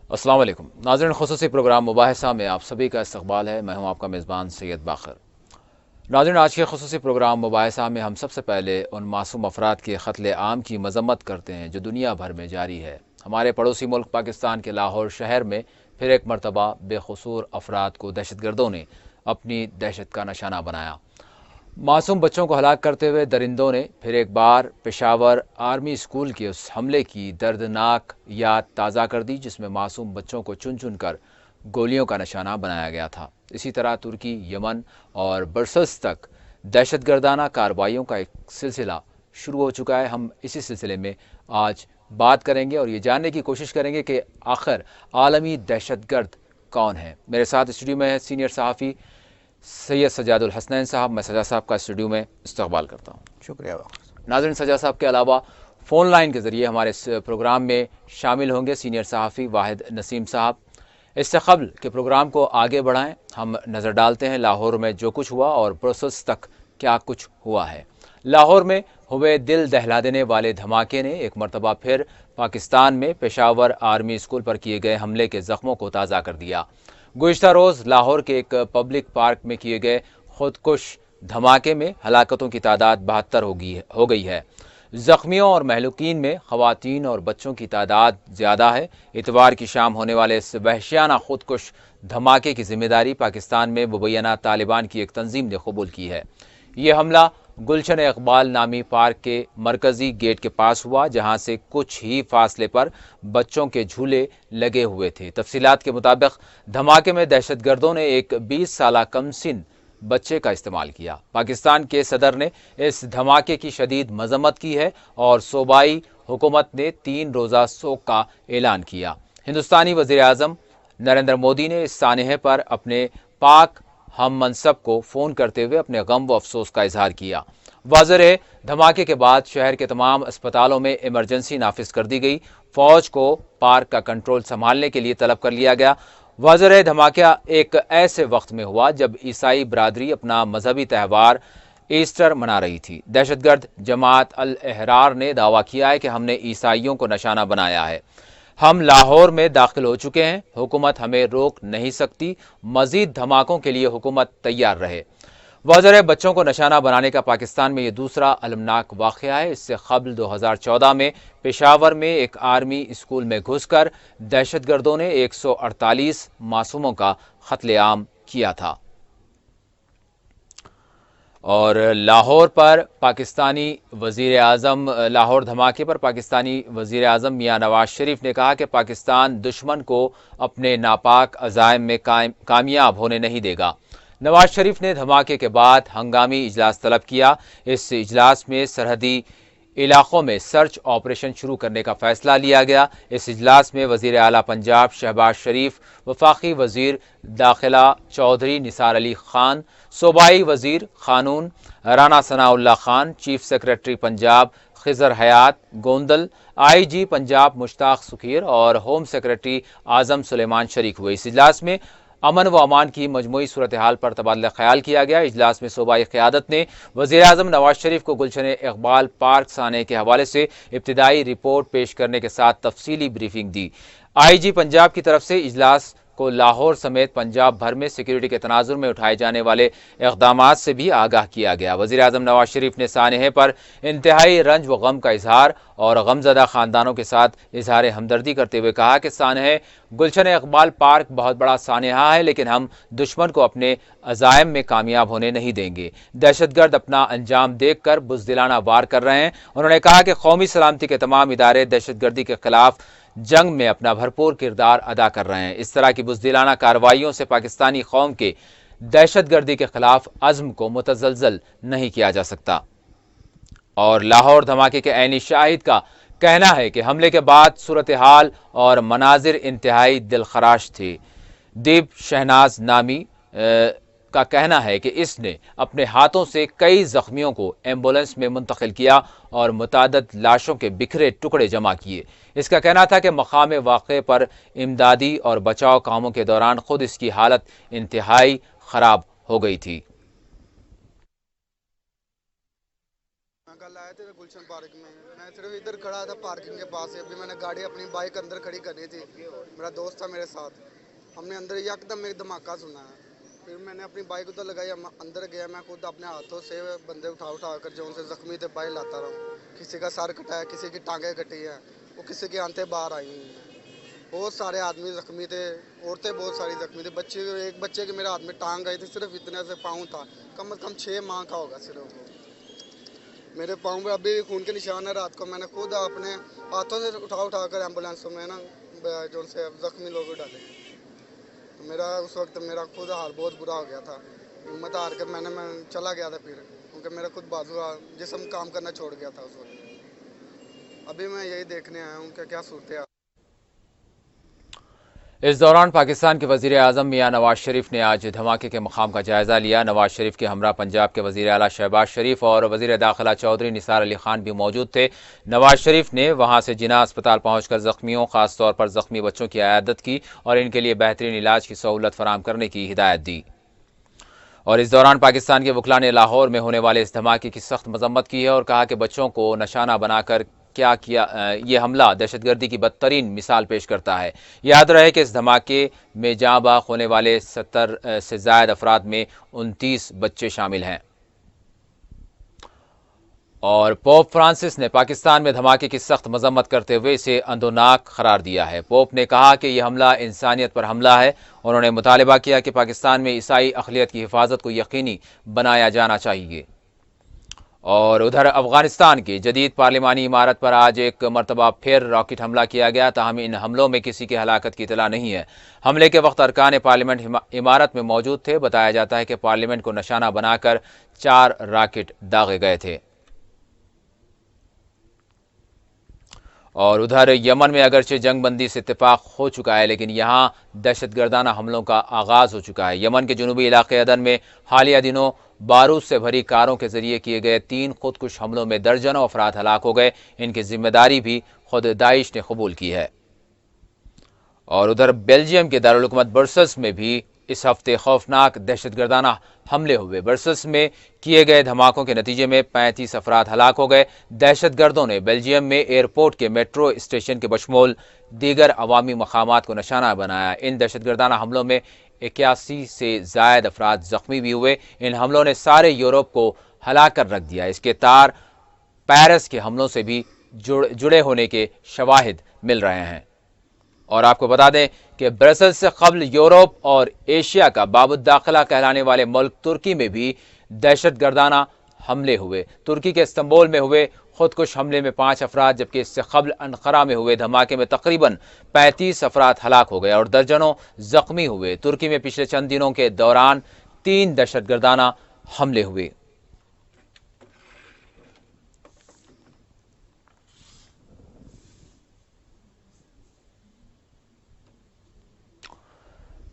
अस्सलाम वालेकुम नाज़रीन, ख़ुसूसी प्रोग्राम मुबाहिसा में आप सभी का इस्तक़बाल है। मैं हूँ आपका मेज़बान सैयद बाखर। नाज़रीन, आज के ख़ुसूसी प्रोग्राम मुबाहिसा में हम सबसे पहले उन मासूम अफराद के कत्ल आम की मज़म्मत करते हैं जो दुनिया भर में जारी है। हमारे पड़ोसी मुल्क पाकिस्तान के लाहौर शहर में फिर एक मरतबा बेकसूर अफराद को दहशतगर्दों ने अपनी दहशत का निशाना बनाया। मासूम बच्चों को हलाक करते हुए दरिंदों ने फिर एक बार पेशावर आर्मी स्कूल के उस हमले की दर्दनाक याद ताज़ा कर दी जिसमें मासूम बच्चों को चुन चुन कर गोलियों का निशाना बनाया गया था। इसी तरह तुर्की, यमन और ब्रसल्स तक दहशतगर्दाना कार्रवाइयों का एक सिलसिला शुरू हो चुका है। हम इसी सिलसिले में आज बात करेंगे और ये जानने की कोशिश करेंगे कि आखिर आलमी दहशतगर्द कौन है। मेरे साथ स्टूडियो में है सीनियर सहाफ़ी सैयद सजादुल हसनैन साहब। मैं सजा साहब का स्टूडियो में इस्तकबाल करता हूँ। शुक्रिया। नाज़रीन, सजा साहब के अलावा फ़ोन लाइन के ज़रिए हमारे इस प्रोग्राम में शामिल होंगे सीनियर सहाफ़ी वाहिद नसीम साहब। इससे कबल के प्रोग्राम को आगे बढ़ाएं, हम नज़र डालते हैं लाहौर में जो कुछ हुआ और ब्रसेल्स तक क्या कुछ हुआ है। लाहौर में हुए दिल दहला देने वाले धमाके ने एक मरतबा फिर पाकिस्तान में पेशावर आर्मी स्कूल पर किए गए हमले के ज़ख्मों को ताज़ा कर दिया। गुज़िश्ता रोज़ लाहौर के एक पब्लिक पार्क में किए गए खुदकुश धमाके में हलाकतों की तादाद 72 हो गई है। जख्मियों और महलूकीन में ख़वातीन और बच्चों की तादाद ज़्यादा है। इतवार की शाम होने वाले इस वहशियाना खुदकुश धमाके की जिम्मेदारी पाकिस्तान में मुबैना तालिबान की एक तंजीम ने कबूल की है। ये हमला गुलशन इकबाल नामी पार्क के मरकजी गेट के पास हुआ, जहां से कुछ ही फासले पर बच्चों के झूले लगे हुए थे। तफसीलात के मुताबिक धमाके में दहशतगर्दों ने एक 20 साल कमसिन बच्चे का इस्तेमाल किया। पाकिस्तान के सदर ने इस धमाके की शदीद मजम्मत की है और सूबाई हुकूमत ने 3 रोज़ा शोक का ऐलान किया। हिंदुस्तानी वज़ीर आज़म नरेंद्र मोदी ने इस सानहे पर अपने पाक हम मनसब को फ़ोन करते हुए अपने गम व अफसोस का इजहार किया। वाज़ेह है, धमाके के बाद शहर के तमाम अस्पतालों में इमरजेंसी नाफिज कर दी गई। फौज को पार्क का कंट्रोल संभालने के लिए तलब कर लिया गया। वाज़ेह है, धमाका एक ऐसे वक्त में हुआ जब ईसाई बरादरी अपना मजहबी त्यौहार ईस्टर मना रही थी। दहशतगर्द जमात अल अहरार ने दावा किया है कि हमने ईसाइयों को निशाना बनाया है। हम लाहौर में दाखिल हो चुके हैं, हुकूमत हमें रोक नहीं सकती। मजीद धमाकों के लिए हुकूमत तैयार रहे। वाज़ेह बच्चों को निशाना बनाने का पाकिस्तान में यह दूसरा अलमनाक वाक़या है। इससे कबल 2014 में पेशावर में एक आर्मी स्कूल में घुसकर दहशतगर्दों ने 148 मासूमों का कत्लेआम किया था। और लाहौर पर पाकिस्तानी वज़ीर आज़म लाहौर धमाके पर पाकिस्तानी वज़ीर आज़म मियाँ नवाज शरीफ ने कहा कि पाकिस्तान दुश्मन को अपने नापाक अज़ाइम में कामयाब होने नहीं देगा। नवाज शरीफ ने धमाके के बाद हंगामी इजलास तलब किया। इस इजलास में सरहदी इलाकों में सर्च ऑपरेशन शुरू करने का फैसला लिया गया। इस इजलास में वज़ीर आला पंजाब शहबाज शरीफ, वफाकी वज़ीर दाखिला चौधरी निसार अली खान, सूबाई वज़ीर कानून राना सनाउल्लाह खान, चीफ सेक्रेटरी पंजाब खिजर हयात गोंदल, IG पंजाब मुश्ताक सुखीर और होम सेक्रेटरी आज़म सुलेमान शरीक हुए। इस इजलास में अमन व अमान की मजमूई सूरत हाल पर तबादला ख्याल किया गया। इजलास में सूबाई क़यादत ने वज़ीर आज़म नवाज शरीफ को गुलशन इकबाल पार्क साने के हवाले से इब्तिदाई रिपोर्ट पेश करने के साथ तफसीली ब्रीफिंग दी। IG पंजाब की तरफ से इजलास को लाहौर समेत पंजाब भर में सिक्योरिटी के तनाजुर में उठाए जाने वाले इक़दामात से भी आगाह किया गया। वज़ीर आज़म नवाज शरीफ ने सानहे पर इंतहाई रंज व गम का इजहार और गमज़दा ख़ानदानों के साथ इजहार हमदर्दी करते हुए कहा कि सानहे गुलशन इकबाल पार्क बहुत बड़ा सानहा है, लेकिन हम दुश्मन को अपने अज़ाइम में कामयाब होने नहीं देंगे। दहशतगर्द अपना अंजाम देख कर बुज़दिलाना वार कर रहे हैं। उन्होंने कहा कि कौमी सलामती के तमाम इदारे दहशतगर्दी के खिलाफ जंग में अपना भरपूर किरदार अदा कर रहे हैं। इस तरह की बुज़दिलाना कार्रवाइयों से पाकिस्तानी कौम के दहशतगर्दी के खिलाफ अज़्म को मुतज़लज़ल नहीं किया जा सकता। और लाहौर धमाके के ऐनी शाहिद का कहना है कि हमले के बाद सूरत हाल और मनाजिर इंतहाई दिलखराश थे। दीप शहनाज नामी का कहना है कि इसने अपने हाथों से कई जख्मियों को एम्बुलेंस में मुंतकिल किया और मुतादद लाशों के बिखरे टुकड़े जमा किए। इसका कहना था कि मकाम वाक़े पर इमदादी और बचाव कामों के दौरान खुद इसकी हालत इंतहाई ख़राब हो गई थी। कल आए थे गुलशन पार्क में, मैं मैं सिर्फ इधर खड़ा था पार्किंग के पास ही। अभी मैंने गाड़ी अपनी बाइक अंदर खड़ी करनी थी, मेरा दोस्त था मेरे साथ, हमने अंदर एकदम एक धमाका सुना है। फिर मैंने अपनी बाइक उधर लगाई, अंदर गया, मैं खुद अपने हाथों से बंदे उठा कर जो उनसे जख्मी थे बाहर लाता रहा। किसी का सर कटा है, किसी की टांगें कटी हैं, वो किसी की आंतें बाहर आई हैं। बहुत सारे आदमी जख्मी थे, औरतें बहुत सारी जख्मी थी, बच्चे, एक बच्चे के मेरे हाथ में टांग गई थी, सिर्फ इतने से पाँव था, कम से कम 6 माह का होगा सिर्फ वो। मेरे पाँव में अभी खून के निशान है। रात को मैंने खुद अपने हाथों से उठा कर एम्बुलेंस में ना जो से जख्मी लोग डाले। तो मेरा उस वक्त मेरा खुद हाल बहुत बुरा हो गया था, हिम्मत हार कर मैं चला गया था फिर, क्योंकि मेरा खुद बाजू जिस्म काम करना छोड़ गया था उस वक्त। अभी मैं यही देखने आया हूँ कि क्या सूरत है। इस दौरान पाकिस्तान के वज़ीर आज़म मियां नवाज शरीफ ने आज धमाके के मकाम का जायजा लिया। नवाज शरीफ के हमरा पंजाब के वज़ीर आला शहबाज शरीफ और वज़ीर दाखिला चौधरी निसार अली खान भी मौजूद थे। नवाज शरीफ ने वहां से जिना अस्पताल पहुंचकर जख्मियों, खासतौर पर जख्मी बच्चों की अयादत की और इनके लिए बेहतरीन इलाज की सहूलत फराम करने की हिदायत दी। और इस दौरान पाकिस्तान के वकला ने लाहौर में होने वाले इस धमाके की सख्त मजम्मत की है और कहा कि बच्चों को निशाना बनाकर क्या किया, ये हमला दहशतगर्दी की बदतरीन मिसाल पेश करता है। याद रहे कि इस धमाके में जाँ बाख होने वाले 70 से ज्यादा अफराद में 29 बच्चे शामिल हैं। और पोप फ्रांसिस ने पाकिस्तान में धमाके की सख्त मजम्मत करते हुए इसे अंदोनाक करार दिया है। पोप ने कहा कि यह हमला इंसानियत पर हमला है। उन्होंने मुतालबा किया कि पाकिस्तान में ईसाई अक़लियत की हिफाजत को यकीनी बनाया जाना चाहिए। और उधर अफगानिस्तान की जदीद पार्लिमानी इमारत पर आज एक मरतबा फिर रॉकेट हमला किया गया, ताहम इन हमलों में किसी की हलाकत की इतला नहीं है। हमले के वक्त अरकान पार्लियामेंट इमारत में मौजूद थे। बताया जाता है कि पार्लियामेंट को निशाना बनाकर 4 रॉकेट दागे गए थे। और उधर यमन में अगरचे जंग बंदी से इत्तेफाक हो चुका है, लेकिन यहाँ दहशतगर्दाना हमलों का आगाज हो चुका है। यमन के जुनूबी इलाके अदन में हालिया दिनों बारूद से भरी कारों के जरिए किए गए 3 खुदकुश हमलों में दर्जनों अफराद हलाक हो गए। इनकी जिम्मेदारी भी खुद दाइश ने कबूल की है। और उधर बेल्जियम के दारुल हुकूमत ब्रसेल्स में भी इस हफ्ते खौफनाक दहशतगर्दाना हमले हुए। ब्रसेल्स में किए गए धमाकों के नतीजे में 35 अफराद हलाक हो गए। दहशतगर्दों ने बेल्जियम में एयरपोर्ट के मेट्रो स्टेशन के बशमूल दीगर अवामी मकामात को निशाना बनाया। इन दहशतगर्दाना हमलों में 81 से जायद अफराद जख्मी भी हुए। इन हमलों ने सारे यूरोप को हला कर रख दिया। इसके तार पेरिस के हमलों से भी जुड़े होने के शवाहिद मिल रहे हैं। और आपको बता दें कि ब्रसेल्स से कबल यूरोप और एशिया का बाबुद दाखिला कहलाने वाले मुल्क तुर्की में भी दहशतगर्दाना हमले हुए। तुर्की के इस्तंबुल में हुए खुदकुश हमले में 5 अफराद, जबकि इससे कबल अनकरा में हुए धमाके में तकरीबन 35 अफराद हलाक हो गए और दर्जनों जख्मी हुए। तुर्की में पिछले चंद दिनों के दौरान 3 दहशतगर्दाना हमले हुए।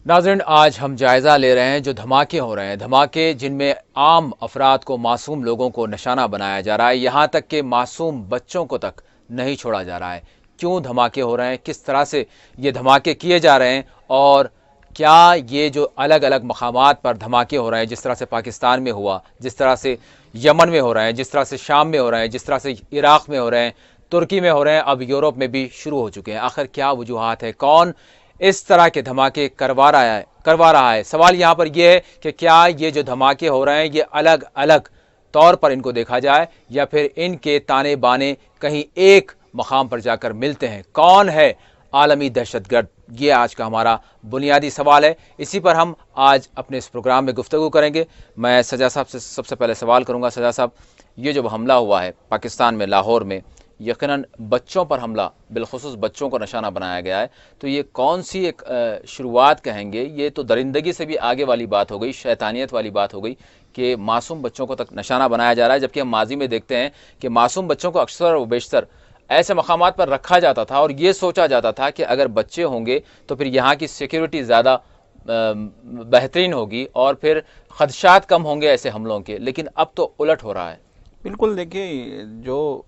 नाज़रीन, आज हम जायज़ा ले रहे हैं जो धमाके हो रहे हैं, धमाके जिनमें आम अफराद को, मासूम लोगों को निशाना बनाया जा रहा है, यहाँ तक कि मासूम बच्चों को तक नहीं छोड़ा जा रहा है। क्यों धमाके हो रहे हैं, किस तरह से ये धमाके किए जा रहे हैं और क्या ये जो अलग अलग मकामात पर धमाके हो रहे हैं, जिस तरह से पाकिस्तान में हुआ, जिस तरह से यमन में हो रहे हैं, जिस तरह से शाम में हो रहे हैं, जिस तरह से इराक़ में हो रहे हैं, तुर्की में हो रहे हैं, अब यूरोप में भी शुरू हो चुके हैं, आखिर क्या वजूहात है, कौन इस तरह के धमाके करवा रहा है। सवाल यहाँ पर यह है कि क्या ये जो धमाके हो रहे हैं ये अलग अलग तौर पर इनको देखा जाए या फिर इनके ताने बाने कहीं एक मकाम पर जाकर मिलते हैं। कौन है आलमी दहशतगर्द, ये आज का हमारा बुनियादी सवाल है। इसी पर हम आज अपने इस प्रोग्राम में गुफ्तगू करेंगे। मैं सजा साहब से सबसे पहले सवाल करूँगा। सजा साहब, ये जो हमला हुआ है पाकिस्तान में लाहौर में, यकीनन बच्चों पर हमला, बिलखुसूस बच्चों को निशाना बनाया गया है, तो ये कौन सी एक शुरुआत कहेंगे? ये तो दरिंदगी से भी आगे वाली बात हो गई, शैतानियत वाली बात हो गई कि मासूम बच्चों को तक निशाना बनाया जा रहा है, जबकि हम माजी में देखते हैं कि मासूम बच्चों को अक्सर व बेशतर ऐसे मकामात पर रखा जाता था और ये सोचा जाता था कि अगर बच्चे होंगे तो फिर यहाँ की सिक्योरिटी ज़्यादा बेहतरीन होगी और फिर खदशात कम होंगे ऐसे हमलों के, लेकिन अब तो उलट हो रहा है। बिल्कुल, देखिए जो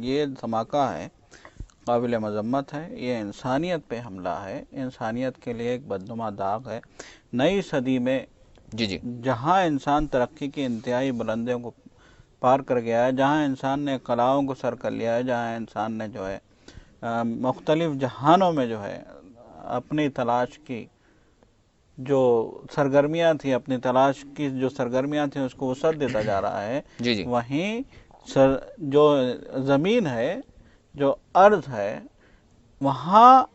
ये धमाका है काबिल मजम्मत है, ये इंसानियत पे हमला है, इंसानियत के लिए एक बदनुमा दाग है। नई सदी में जी जी, जहाँ इंसान तरक्की की इंतहाई बुलंदियों को पार कर गया है, जहाँ इंसान ने कलाओं को सर कर लिया है, जहाँ इंसान ने जो है मुख्तलिफ जहानों में जो है अपनी तलाश की जो सरगर्मियाँ थी, अपनी तलाश की जो सरगर्मियाँ थी उसको वसअत देता जा रहा है। जी जी। वहीं जो ज़मीन है, जो अर्ज़ है, वहाँ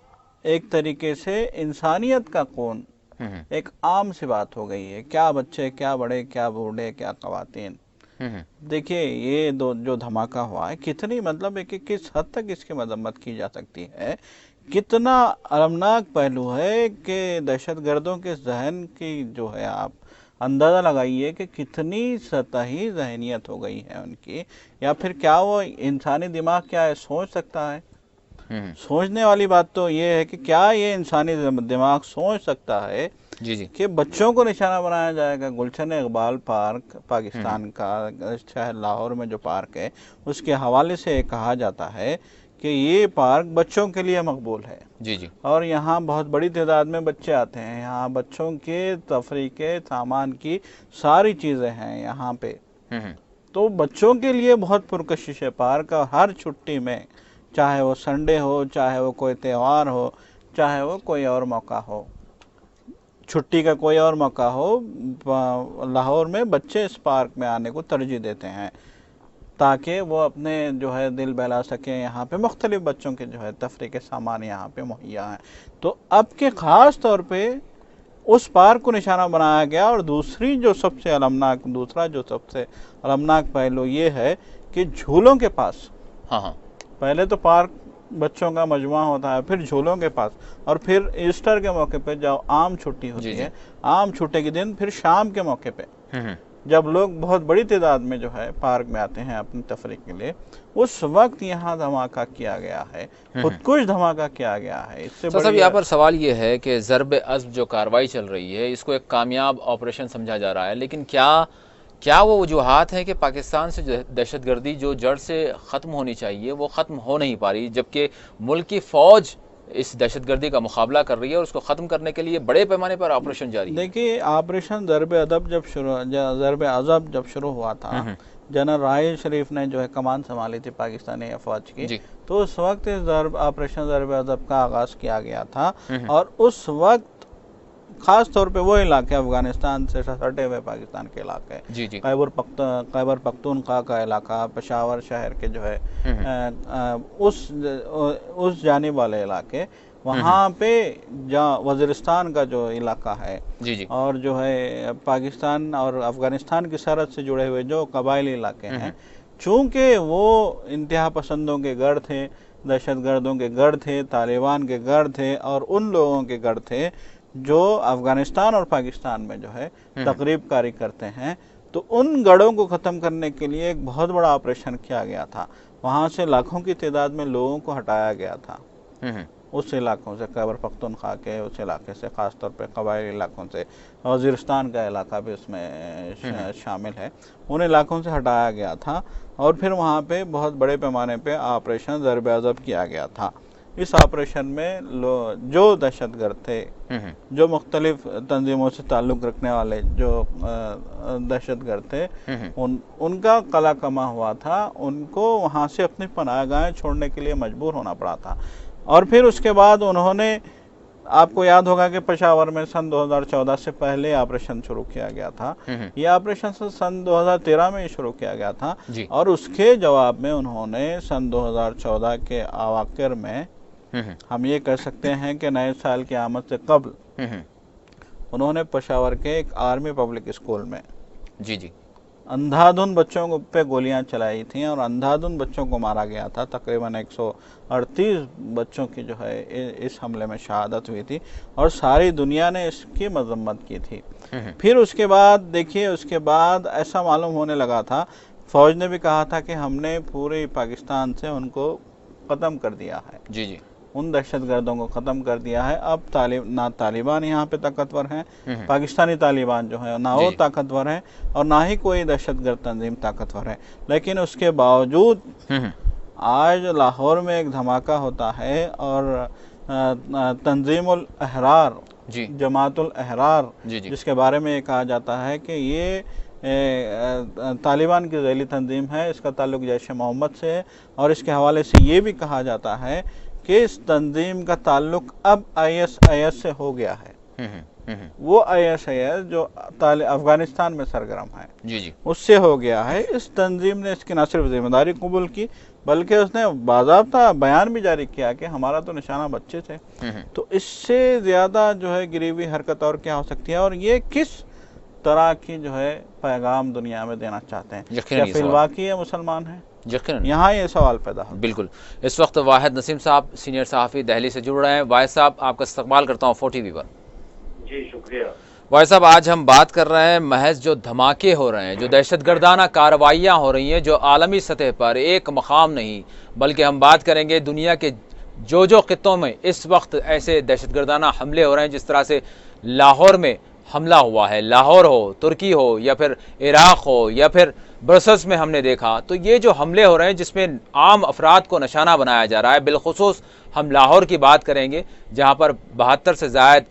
एक तरीके से इंसानियत का कौन एक आम सी बात हो गई है। क्या बच्चे, क्या बड़े, क्या बूढ़े, क्या ख़वातीन। देखिए ये जो धमाका हुआ है, कितनी मतलब है कि किस हद तक इसकी मजम्मत की जा सकती है, कितना अलमनाक पहलू है कि दहशतगर्दों के जहन की जो है आप अंदाज़ा लगाइए कि कितनी सतही जहनीत हो गई है उनकी, या फिर क्या वो इंसानी दिमाग क्या है सोच सकता है। सोचने वाली बात तो ये है कि क्या ये इंसानी दिमाग सोच सकता है जी जी। कि बच्चों को निशाना बनाया जाएगा। गुलशन इकबाल पार्क पाकिस्तान का शहर लाहौर में जो पार्क है, उसके हवाले से कहा जाता है कि ये पार्क बच्चों के लिए मकबूल है। जी जी। और यहाँ बहुत बड़ी तादाद में बच्चे आते हैं। यहाँ बच्चों के तफरी के सामान की सारी चीज़ें हैं यहाँ पे। तो बच्चों के लिए बहुत पुरकशिश है पार्क। और हर छुट्टी में, चाहे वो संडे हो, चाहे वो कोई त्यौहार हो, चाहे वो कोई और मौका हो, छुट्टी का कोई और मौका हो, लाहौर में बच्चे इस पार्क में आने को तरजीह देते हैं ताकि वो अपने जो है दिल बहला सकें। यहाँ पे मुख्तलिफ बच्चों के जो है तफरी के सामान यहाँ पे मुहैया हैं। तो अब के ख़ास तौर पे उस पार्क को निशाना बनाया गया। और दूसरा जो सबसे अलमनाक पहलू ये है कि झूलों के पास, पहले तो पार्क बच्चों का मजमा होता है, फिर झूलों के पास, और फिर ईस्टर के मौके पे जब आम छुट्टी होती है, आम छुट्टी के दिन, फिर शाम के मौके पे जब लोग बहुत बड़ी तादाद में जो है पार्क में आते हैं अपनी तफरीक के लिए, उस वक्त यहाँ धमाका किया गया है, खुदकुश धमाका किया गया है। इससे तो सब यहाँ पर सवाल ये है कि ज़र्ब-ए-अज़्ब जो कार्रवाई चल रही है, इसको एक कामयाब ऑपरेशन समझा जा रहा है, लेकिन क्या वो वजूहात हैं कि पाकिस्तान से दहशतगर्दी जो जड़ से ख़त्म होनी चाहिए वो ख़त्म हो नहीं पा रही, जबकि मुल्क की फ़ौज इस दहशतगर्दी का मुकाबला कर रही है और उसको ख़त्म करने के लिए बड़े पैमाने पर ऑपरेशन जारी है। देखिए, ऑपरेशन ज़र्ब-ए-अज़ब जब शुरू हुआ था, जनरल राहिल शरीफ ने जो है कमान संभाली थी पाकिस्तानी फ़ौज की, तो उस वक्त ऑपरेशन ज़र्ब-ए-अज़ब का आगाज़ किया गया था। और उस वक्त ख़ास तौर पे वो इलाके अफ़गानिस्तान से सटे हुए पाकिस्तान के इलाके, खैबर पख्तूनख्वा का इलाका, पेशावर शहर के जो है उस जानिब वाले इलाके, वहाँ पे जहाँ वज़ीरिस्तान का जो इलाका है, और जो है पाकिस्तान और अफ़गानिस्तान की सरहद से जुड़े हुए जो कबायली इलाके हैं, चूँकि वो इंतहा पसंदों के गढ़ थे, दहशतगर्दों के गढ़ थे, तालिबान के गढ़ थे, और उन लोगों के गढ़ थे जो अफ़गानिस्तान और पाकिस्तान में जो है तकरीब कारी करते हैं, तो उन गढ़ों को ख़त्म करने के लिए एक बहुत बड़ा ऑपरेशन किया गया था। वहाँ से लाखों की तादाद में लोगों को हटाया गया था उस इलाकों से, खैबर पख्तूनख्वा के उस इलाके से, ख़ास तौर पे कबायली इलाकों से, वज़ीरिस्तान का इलाका भी उसमें शामिल है, उन इलाकों से हटाया गया था। और फिर वहाँ पे बहुत बड़े पैमाने पे ऑपरेशन ज़र्ब-ए-अज़ब किया गया था। इस ऑपरेशन में जो दहशतगर्द थे, जो मुख्तलिफ तंजीमों से ताल्लुक़ रखने वाले जो दहशतगर्द थे, उनका कला कमा हुआ था, उनको वहाँ से अपनी पनाहगाहें छोड़ने के लिए मजबूर होना पड़ा था। और फिर उसके बाद उन्होंने, आपको याद होगा कि पेशावर में सन 2014 से पहले ऑपरेशन शुरू किया गया था। ये ऑपरेशन सन 2013 में ही शुरू किया गया था, और उसके जवाब में उन्होंने सन 2014 के अवाखिर में, हम ये कह सकते हैं कि नए साल की आमद से कबल, उन्होंने पेशावर के एक आर्मी पब्लिक स्कूल में अंधाधुंध बच्चों पे गोलियां चलाई थी, और अंधाधुंध बच्चों को मारा गया था। तकरीबन 138 बच्चों की जो है इस हमले में शहादत हुई थी, और सारी दुनिया ने इसकी मजम्मत की थी। फिर उसके बाद देखिए, उसके बाद ऐसा मालूम होने लगा था, फ़ौज ने भी कहा था कि हमने पूरे पाकिस्तान से उनको ख़त्म कर दिया है, उन दहशतगर्दों को ख़त्म कर दिया है। अब ना तालिबान यहाँ पे ताकतवर हैं, पाकिस्तानी तालिबान जो है ना वो ताकतवर है, और ना ही कोई दहशतगर्द तंजीम ताकतवर है। लेकिन उसके बावजूद आज लाहौर में एक धमाका होता है, और तंजीमुल अहरार, जमातुल अहरार, जिसके बारे में ये कहा जाता है कि ये तालिबान की ज़ैली तंजीम है, इसका ताल्लुक जैश मोहम्मद से है। और इसके हवाले से ये भी कहा जाता है कि इस तंजीम का ताल्लुक अब ISIS से हो गया है। वो ISIS जो अफगानिस्तान में सरगर्म है, जी, उससे हो गया है। इस तंजीम ने इसकी न सिर्फ जिम्मेदारी कबूल की, बल्कि उसने बाज़ाब्ता बयान भी जारी किया कि हमारा तो निशाना बच्चे थे। तो इससे ज़्यादा जो है गिरीवी हरकत और क्या हो सकती है? और ये किस तरह की जो है पैगाम दुनिया में देना चाहते हैं? क्या फिलवाकी ये मुसलमान हैं? यहाँ ये सवाल पैदा हो। बिल्कुल। इस वक्त वाहिद नसीम साहब सीनियर सहाफ़ी दिल्ली से जुड़ रहे हैं। वाहिद साहब, आपका इस्तकबाल करता हूँ 4TV पर। जी शुक्रिया। वाहिद साहब, आज हम बात कर रहे हैं महज जो धमाके हो रहे हैं, जो दहशतगर्दाना कार्रवाइयाँ हो रही हैं, जो आलमी सतह पर एक मकाम नहीं, बल्कि हम बात करेंगे दुनिया के जो खित्तों में इस वक्त ऐसे दहशतगर्दाना हमले हो रहे हैं। जिस तरह से लाहौर में हमला हुआ है, लाहौर हो, तुर्की हो, या फिर इराक़ हो, या फिर ब्रसल्स में हमने देखा, तो ये जो हमले हो रहे हैं जिसमें आम अफराद को निशाना बनाया जा रहा है। बिलखुसूस हम लाहौर की बात करेंगे जहाँ पर 72 से ज़ायद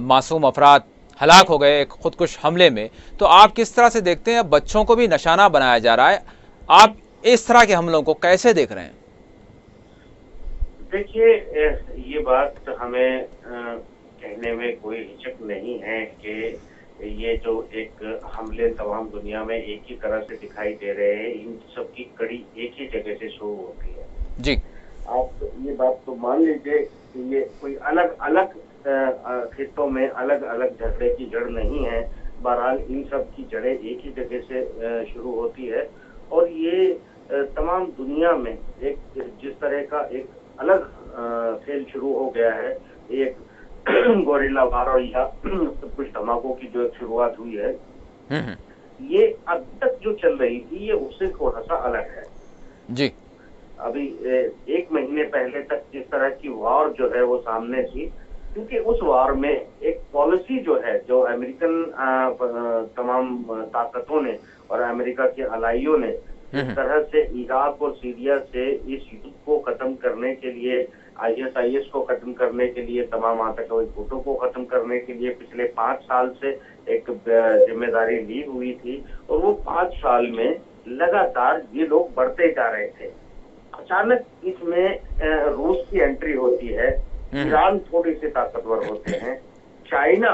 मासूम अफराद हलाक हो गए एक खुदकुश हमले में। तो आप किस तरह से देखते हैं? बच्चों को भी निशाना बनाया जा रहा है, आप इस तरह के हमलों को कैसे देख रहे हैं? देखिए, ये बात हमें कहने में कोई हिचक नहीं है कि ये जो एक हमले तमाम दुनिया में एक ही तरह से दिखाई दे रहे हैं, इन सब की कड़ी एक ही जगह से शुरू होती है। जी, आप ये बात तो मान लीजिए कि ये कोई अलग अलग खित्तों में अलग अलग झगड़े की जड़ नहीं है। बहरहाल इन सब की जड़ें एक ही जगह से शुरू होती है, और ये तमाम दुनिया में एक जिस तरह का एक अलग खेल शुरू हो गया है, एक गोरिल्ला वार या सब कुछ धमाकों की जो एक शुरुआत हुई है, ये अब तक जो चल रही थी ये उससे थोड़ा सा अलग है। जी, अभी 1 महीने पहले तक जिस तरह की वार जो है वो सामने थी, क्योंकि उस वार में एक पॉलिसी जो है, जो अमेरिकन तमाम ताकतों ने और अमेरिका के अलाइयों ने इस तरह से इराक और सीरिया से इस युद्ध को खत्म करने के लिए, ISIS को खत्म करने के लिए, तमाम आतंकवादी गुटों को खत्म करने के लिए पिछले 5 साल से एक जिम्मेदारी ली हुई थी। और वो 5 साल में लगातार ये लोग बढ़ते जा रहे थे। अचानक इसमें रूस की एंट्री होती है, ईरान थोड़ी सी ताकतवर होते हैं, चाइना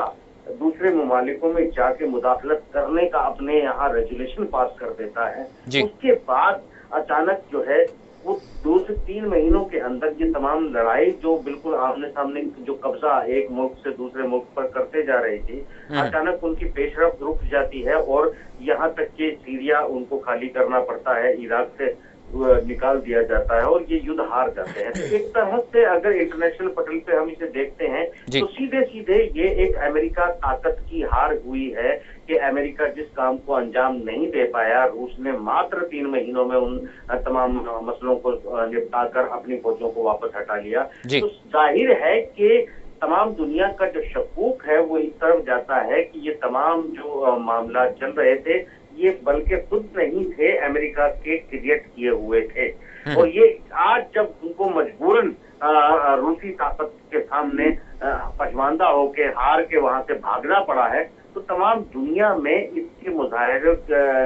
दूसरे ममालिकों में जाके मुदाखलत करने का अपने यहाँ रेजुलेशन पास कर देता है। उसके बाद अचानक जो है वो 2 से 3 महीनों के अंदर ये तमाम लड़ाई जो बिल्कुल आमने सामने जो कब्जा एक मुल्क से दूसरे मुल्क पर करते जा रही थी, अचानक उनकी पेशरफ्त रुक जाती है और यहाँ तक कि सीरिया उनको खाली करना पड़ता है, इराक से निकाल दिया जाता है और ये युद्ध हार जाते हैं। तो एक तरह से अगर इंटरनेशनल पटल पे हम इसे देखते हैं तो सीधे सीधे ये एक अमेरिका ताकत की हार हुई है कि अमेरिका जिस काम को अंजाम नहीं दे पाया, रूस ने मात्र 3 महीनों में उन तमाम मसलों को निपटाकर अपनी फौजों को वापस हटा लिया। तो जाहिर है कि तमाम दुनिया का जो शकूक है वो इस तरफ जाता है कि ये तमाम जो मामला चल रहे थे ये बल्कि खुद नहीं थे, अमेरिका के क्रिएट किए हुए थे। और ये आज जब उनको मजबूरन रूसी ताकत के सामने पछवांदा होके हार के वहां से भागना पड़ा है, तो तमाम दुनिया में इसके मुजाहरे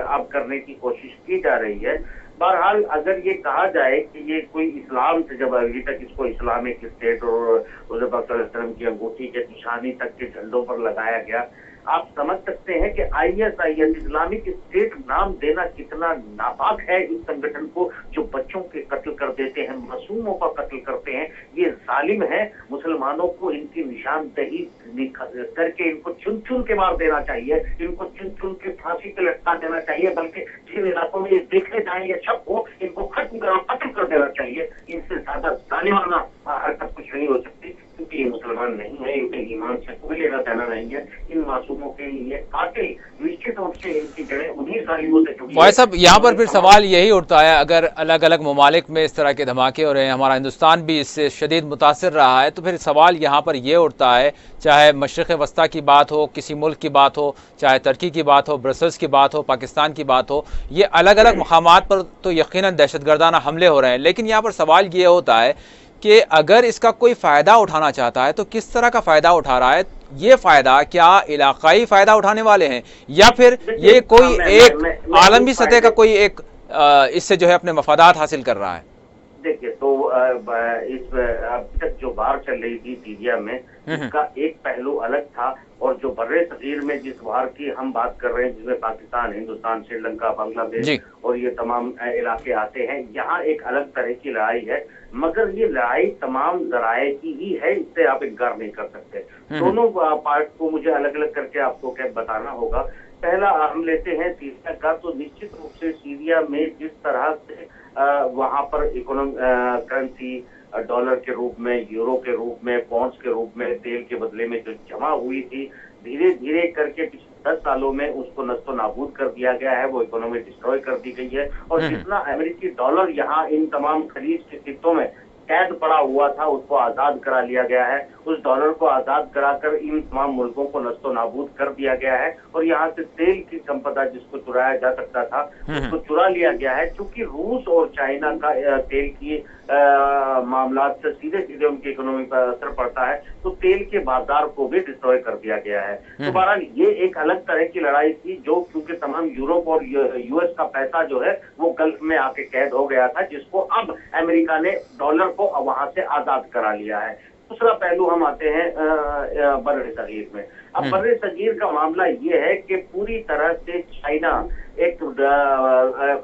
अब करने की कोशिश की जा रही है। बहरहाल अगर ये कहा जाए कि ये कोई इस्लाम से, जब अभी तक इसको इस्लामिक स्टेट और हुज़ूर पाक सल्लल्लाहु अलैहि वसल्लम की अंगूठी के निशानी तक के झंडों पर लगाया गया, आप समझ सकते हैं कि ISIS इस्लामिक स्टेट नाम देना कितना नापाक है इस संगठन को, जो बच्चों के कत्ल कर देते हैं, मासूमों का कत्ल करते हैं। ये जालिम है। मुसलमानों को इनकी निशानदही करके इनको चुन चुन के मार देना चाहिए, इनको चुन चुन के फांसी पे लटका देना चाहिए, बल्कि जिन इलाकों में ये देखे जाए या शक हो इनको खत्म कर देना चाहिए। इनसे ज्यादा जालिमाना हरकत कुछ नहीं हो सकती, क्योंकि ये मुसलमान नहीं है, इनके ईमान से कोई लेना देना नहीं है। इन मासूमों के लिए कातिल निश्चित रूप से इनकी जड़ें उन्हीं जालिमों से जुड़ी है। साहब, यहाँ पर फिर सवाल यही उठता है, अगर अलग अलग ममालिक में इस तरह के धमाके हो रहे हैं, हमारा हिंदुस्तान भी इससे शदीद मुतासिर रहा है, तो फिर सवाल यहाँ पर ये उठता है, चाहे मशरिक़ वस्ता की बात हो, किसी मुल्क की बात हो, चाहे तुर्की की बात हो, ब्रसल्स की बात हो, पाकिस्तान की बात हो, ये अलग अलग मकामात पर तो यकीनन दहशतगर्दाना हमले हो रहे हैं, लेकिन यहाँ पर सवाल ये होता है कि अगर इसका कोई फ़ायदा उठाना चाहता है तो किस तरह का फ़ायदा उठा रहा है? ये फ़ायदा क्या इलाकाई फ़ायदा उठाने वाले हैं या फिर ये कोई एक आलमी सतह का कोई एक इससे जो है अपने मफादात हासिल कर रहा है? देखिए, तो इस अभी तक जो वार चल रही थी सीरिया में, इसका एक पहलू अलग था, और जो बर्रे सगीर में जिस वार की हम बात कर रहे हैं, जिसमें पाकिस्तान, हिंदुस्तान, श्रीलंका, बांग्लादेश और ये तमाम इलाके आते हैं, यहाँ एक अलग तरह की लड़ाई है। मगर ये लड़ाई तमाम जराए की ही है, इससे आप इनकार नहीं कर सकते। दोनों पार्ट को मुझे अलग अलग करके आपको क्या बताना होगा। पहला हम लेते हैं सीरिया का, तो निश्चित रूप से सीरिया में जिस तरह से वहां पर करेंसी डॉलर के रूप में, यूरो के रूप में, पॉन्ड्स के रूप में तेल के बदले में जो जमा हुई थी, धीरे धीरे करके पिछले 10 सालों में उसको नस्तो नाबूद कर दिया गया है, वो इकोनॉमी डिस्ट्रॉय कर दी गई है। और जितना अमेरिकी डॉलर यहाँ इन तमाम खरीद के सिक्कों में कैद पड़ा हुआ था, उसको आजाद करा लिया गया है। उस डॉलर को आजाद कराकर इन तमाम मुल्कों को नस्तो नाबूद कर दिया गया है, और यहाँ से तेल की संपदा जिसको चुराया जा सकता था उसको चुरा लिया गया है। क्योंकि रूस और चाइना का तेल की मामला से सीधे सीधे उनकी इकोनॉमी पर असर पड़ता है, तो तेल के बाजार को भी डिस्ट्रॉय कर दिया गया है। तो बहरहाल ये एक अलग तरह की लड़ाई थी, जो क्योंकि तमाम यूरोप और यूएस का पैसा जो है वो गल्फ में आके कैद हो गया था, जिसको अब अमेरिका ने डॉलर को वहां से आजाद करा लिया है। दूसरा पहलू हम आते हैं बर्रे सगीर में। अब बर्रे सगीर का मामला ये है कि पूरी तरह से चाइना एक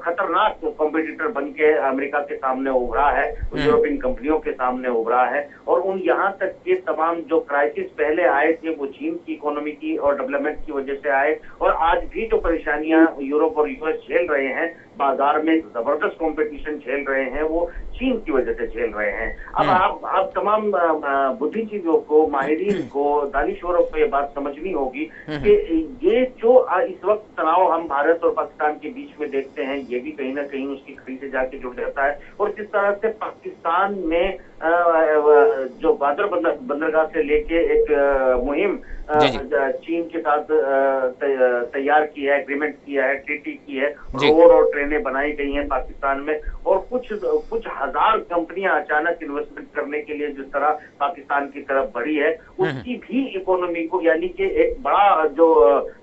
खतरनाक कॉम्पिटिटर बन के अमेरिका के सामने उभरा है, यूरोपियन कंपनियों के सामने उभरा है। और उन यहाँ तक के तमाम जो क्राइसिस पहले आए थे वो चीन की इकोनॉमी की और डेवलपमेंट की वजह से आए, और आज भी जो परेशानियां यूरोप और यूएस झेल रहे हैं, बाजार में जबरदस्त कंपटीशन झेल रहे हैं, वो चीन की वजह से झेल रहे हैं। अब आप तमाम बुद्धिजीवियों को, माहिरीन को, दानिशवरों को ये बात समझनी होगी कि ये जो इस वक्त तनाव हम भारत और पाकिस्तान के बीच में देखते हैं, ये भी कहीं ना कहीं उसकी खड़ी से जाके जुड़ जाता है। और जिस तरह से पाकिस्तान में जो ग्वादर बंदरगाह से लेके एक मुहिम चीन के साथ तैयार की है, एग्रीमेंट किया है, ट्रीटी की है, रोड और ट्रेनें बनाई गई हैं पाकिस्तान में, और कुछ हजार कंपनियां अचानक इन्वेस्टमेंट करने के लिए जिस तरह पाकिस्तान की तरफ बढ़ी है, उसकी भी इकोनॉमी को, यानी कि एक बड़ा जो